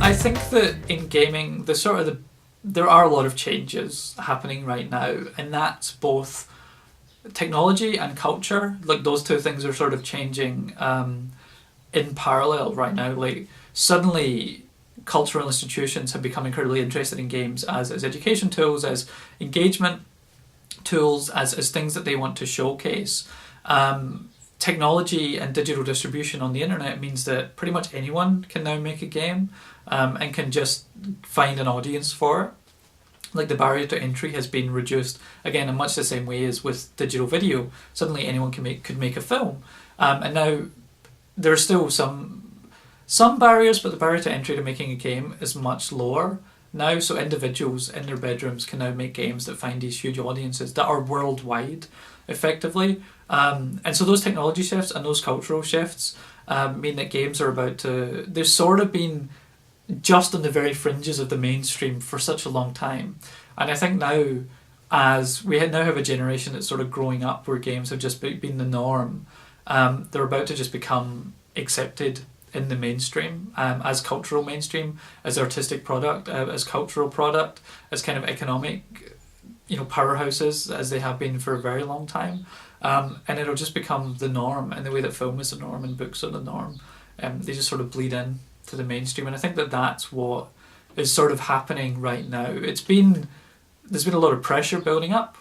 I think that in gaming, there are a lot of changes happening right now, and that's both technology and culture. Like those two things are sort of changing in parallel right now. Like suddenly cultural institutions have become incredibly interested in games as education tools, as engagement tools, as things that they want to showcase. Technology and digital distribution on the internet means that pretty much anyone can now make a game and can just find an audience for it. Like the barrier to entry has been reduced, again, in much the same way as with digital video. Suddenly anyone could make a film. And now there are still some barriers, but the barrier to entry to making a game is much lower now. So individuals in their bedrooms can now make games that find these huge audiences that are worldwide, effectively. And so those technology shifts and those cultural shifts mean that games are they've sort of been just on the very fringes of the mainstream for such a long time. And I think now, as we now have a generation that's sort of growing up where games have just been the norm, they're about to just become accepted in the mainstream, as cultural mainstream, as artistic product, as cultural product, as kind of economic, powerhouses, as they have been for a very long time. And it'll just become the norm, and the way that film is the norm and books are the norm. They just sort of bleed in to the mainstream, and I think that that's what is sort of happening right now. There's been a lot of pressure building up,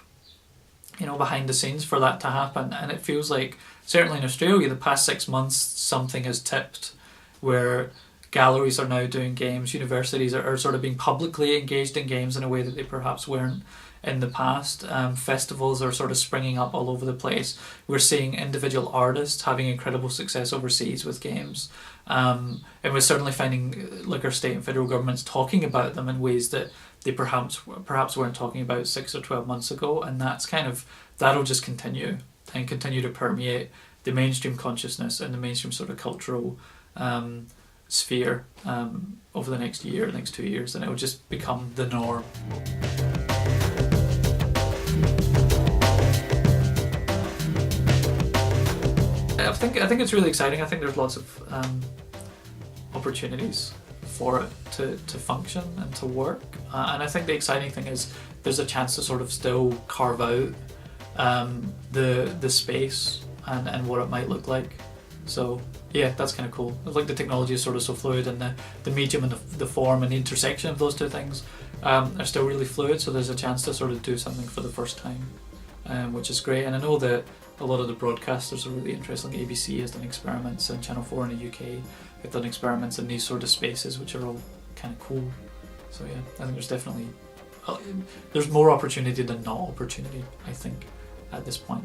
behind the scenes for that to happen, and it feels like, certainly in Australia, the past 6 months, something has tipped where galleries are now doing games, universities are sort of being publicly engaged in games in a way that they perhaps weren't in the past. Festivals are sort of springing up all over the place. We're seeing individual artists having incredible success overseas with games. And we're certainly finding like our state and federal governments talking about them in ways that they perhaps weren't talking about 6 or 12 months ago. And that'll just continue to permeate the mainstream consciousness and the mainstream sort of cultural sphere over the next 2 years, and it will just become the norm. I think it's really exciting. I think there's lots of opportunities for it to function and to work, and I think the exciting thing is there's a chance to sort of still carve out the space and what it might look like. So yeah, that's kind of cool. Like the technology is sort of so fluid, and the medium and the form and the intersection of those two things are still really fluid, so there's a chance to sort of do something for the first time, which is great. And I know that a lot of the broadcasters are really interested. Like ABC has done experiments, and Channel 4 in the UK have done experiments in these sort of spaces, which are all kind of cool. So yeah, I think there's definitely there's more opportunity than not opportunity, I think, at this point.